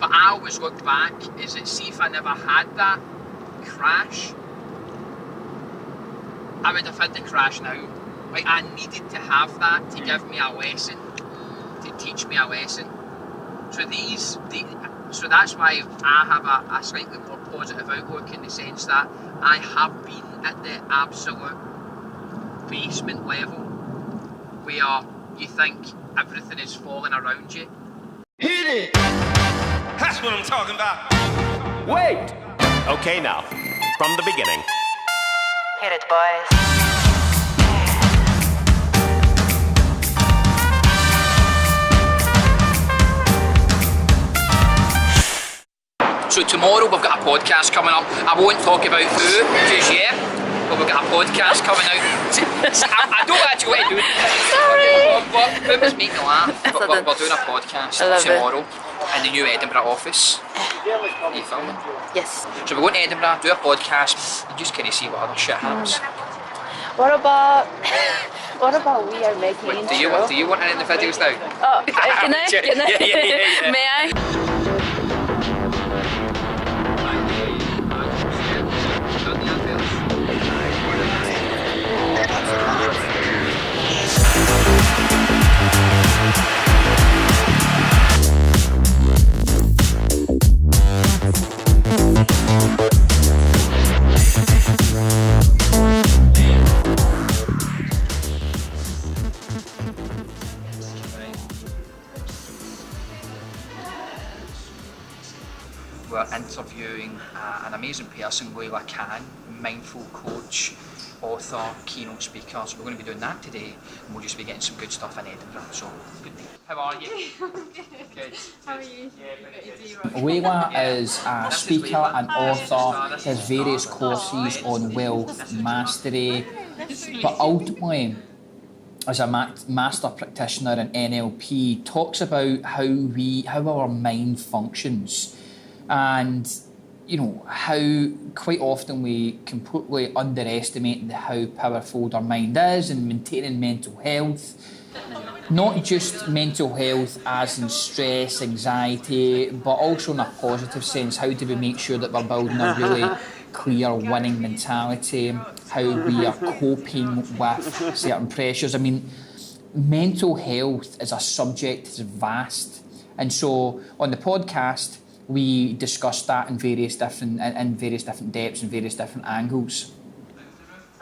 But I always look back, is that see if I never had that crash, I would have had the crash now. Like, I needed to have that to give me a lesson, to teach me a lesson. So that's why I have a slightly more positive outlook, in the sense that I have been at the absolute basement level where you think everything is falling around you. Hit it! That's what I'm talking about. Wait! Okay, now, from the beginning. Hit it, boys. So tomorrow we've got a podcast coming up. I won't talk about who just yet, but we've got a podcast coming out. I don't actually want to do it. Sorry. But it was making me laugh. We're doing a podcast tomorrow in the new Edinburgh office. Are you filming? Yes. So we're going to Edinburgh, do a podcast, and just kind of see what other shit happens. What about we are making Wait, intro? do you want any of the videos now? Oh, can I? Yeah. May I? We're interviewing an amazing person, Leila Khan, mindful coach, author, keynote speaker. So we're going to be doing that today, and we'll just be getting some good stuff in Edinburgh. So, good day. How are you? Good. How are you? Leila is a speaker and author, has various courses on wealth mastery, but ultimately, as a master practitioner in NLP, talks about how our mind functions, and how quite often we completely underestimate how powerful our mind is in maintaining mental health. Not just mental health as in stress, anxiety, but also in a positive sense. How do we make sure that we're building a really clear winning mentality? How we are coping with certain pressures. I mean, mental health as a subject is vast. And so on the podcast, we discussed that in various different depths and various different angles.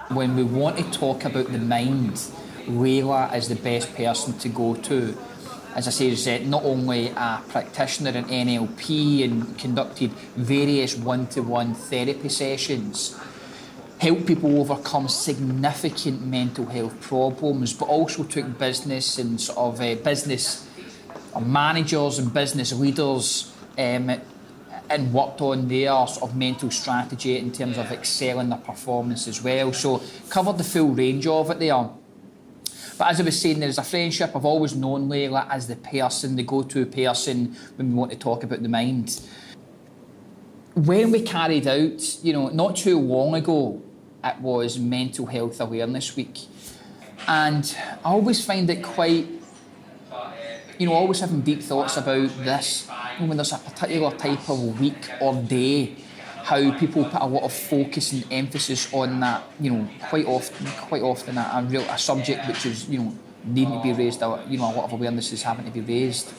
When we want to talk about the mind, Leila is the best person to go to. As I say, she's not only a practitioner in NLP and conducted various one-to-one therapy sessions, helped people overcome significant mental health problems, but also took business and business managers and business leaders and worked on their mental strategy in terms of excelling their performance as well. So covered the full range of it there. But as I was saying, there's a friendship. I've always known Leila as the person, the go-to person when we want to talk about the mind. When we carried out, not too long ago, it was Mental Health Awareness Week. And I always find it quite, always having deep thoughts about this. When there's a particular type of week or day, how people put a lot of focus and emphasis on that, quite often a subject which is, needing to be raised, a lot of awareness is having to be raised.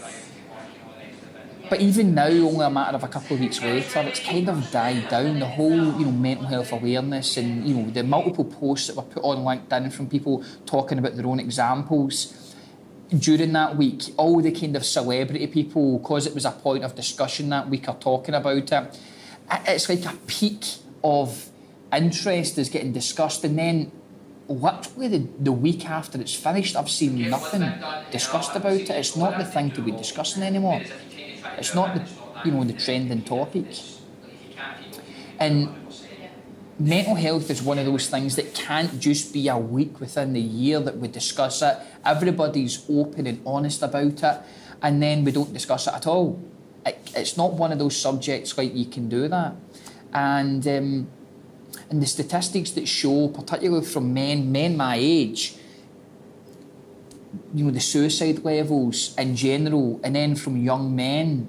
But even now, only a matter of a couple of weeks later, it's kind of died down. The whole, mental health awareness and, the multiple posts that were put on LinkedIn from people talking about their own examples during that week, all the kind of celebrity people, because it was a point of discussion that week, are talking about it. It's like a peak of interest is getting discussed, and then literally the week after it's finished, I've seen nothing discussed about it. It's not the thing to be discussing anymore. It's not the trending topic. And mental health is one of those things that can't just be a week within the year that we discuss it. Everybody's open and honest about it, and then we don't discuss it at all. It's not one of those subjects like you can do that. And the statistics that show, particularly from men my age, the suicide levels in general, and then from young men,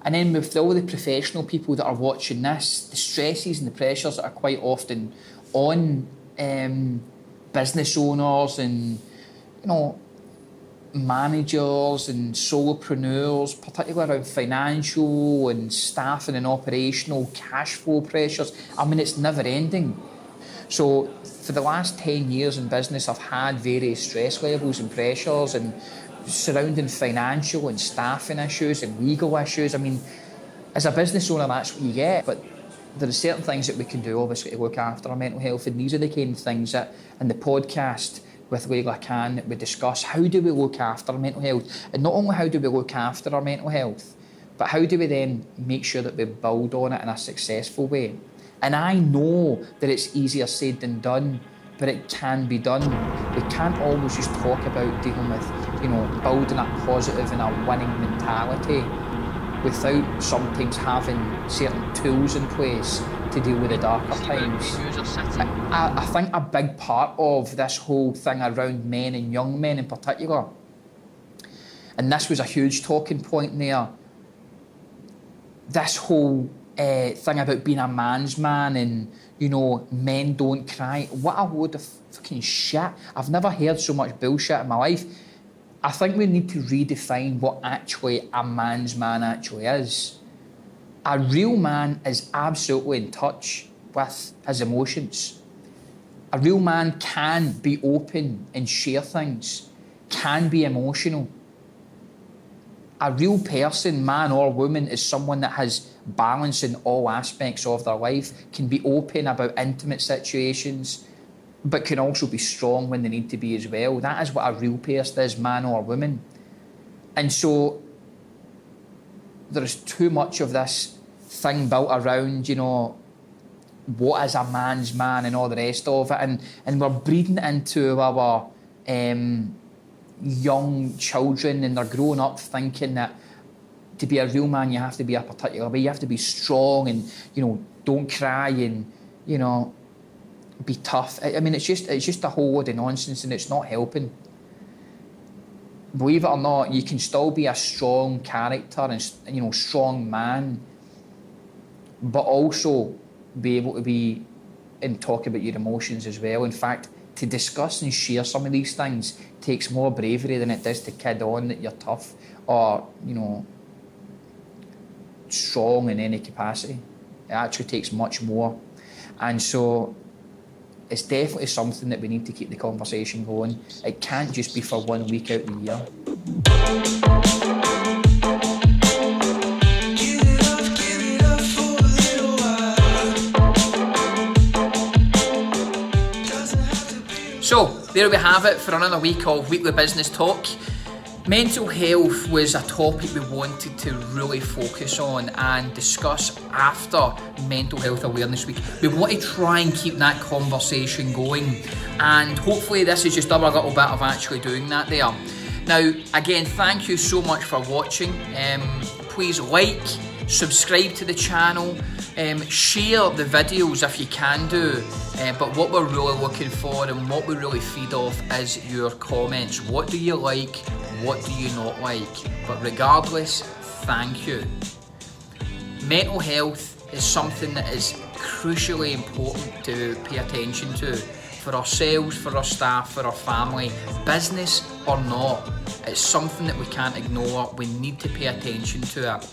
And then with all the professional people that are watching this, the stresses and the pressures that are quite often on business owners and, managers and solopreneurs, particularly around financial and staffing and operational cash flow pressures. I mean, it's never ending. So for the last 10 years in business, I've had various stress levels and pressures and surrounding financial and staffing issues and legal issues. I mean, as a business owner, that's what you get. But there are certain things that we can do, obviously, to look after our mental health. And these are the kind of things that in the podcast with Leila Khan that we discuss. How do we look after our mental health? And not only how do we look after our mental health, but how do we then make sure that we build on it in a successful way? And I know that it's easier said than done, but it can be done. We can't always just talk about dealing with, building a positive and a winning mentality without sometimes having certain tools in place to deal with the darker times. I think a big part of this whole thing around men and young men in particular, and this was a huge talking point there, this whole thing about being a man's man and, men don't cry. What a load of fucking shit. I've never heard so much bullshit in my life. I think we need to redefine what actually a man's man actually is. A real man is absolutely in touch with his emotions. A real man can be open and share things, can be emotional. A real person, man or woman, is someone that has balance in all aspects of their life, can be open about intimate situations, but can also be strong when they need to be as well. That is what a real person is, man or woman. And so there is too much of this thing built around, what is a man's man and all the rest of it. And we're breeding into our young children, and they're growing up thinking that to be a real man, you have to be a particular way. You have to be strong and, don't cry and, be tough. I mean, it's just a whole load of nonsense, and it's not helping. Believe it or not, you can still be a strong character and, strong man, but also be able to be and talk about your emotions as well. In fact, to discuss and share some of these things takes more bravery than it does to kid on that you're tough or, strong in any capacity. It actually takes much more. And so it's definitely something that we need to keep the conversation going. It can't just be for 1 week out of the year. So, there we have it for another week of Weekly Business Talk. Mental health was a topic we wanted to really focus on and discuss after Mental Health Awareness Week. We want to try and keep that conversation going, and hopefully this is just our little bit of actually doing that there. Now, again, thank you so much for watching. Please like, subscribe to the channel, share the videos if you can do. But what we're really looking for and what we really feed off is your comments. What do you like? What do you not like? But regardless, thank you. Mental health is something that is crucially important to pay attention to for ourselves, for our staff, for our family, business or not. It's something that we can't ignore. We need to pay attention to it.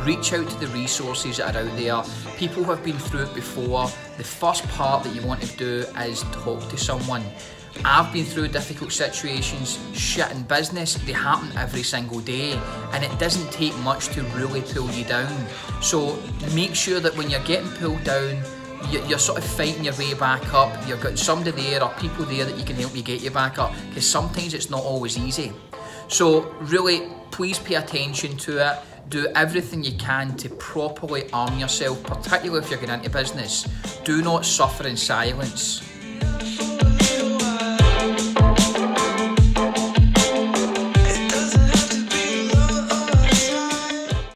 Reach out to the resources that are out there. People who have been through it before. The first part that you want to do is talk to someone. I've been through difficult situations, shit in business, they happen every single day, and it doesn't take much to really pull you down. So make sure that when you're getting pulled down, you're sort of fighting your way back up. You've got somebody there or people there that you can help you get you back up, because sometimes it's not always easy. So really, please pay attention to it. Do everything you can to properly arm yourself, particularly if you're getting into business. Do not suffer in silence.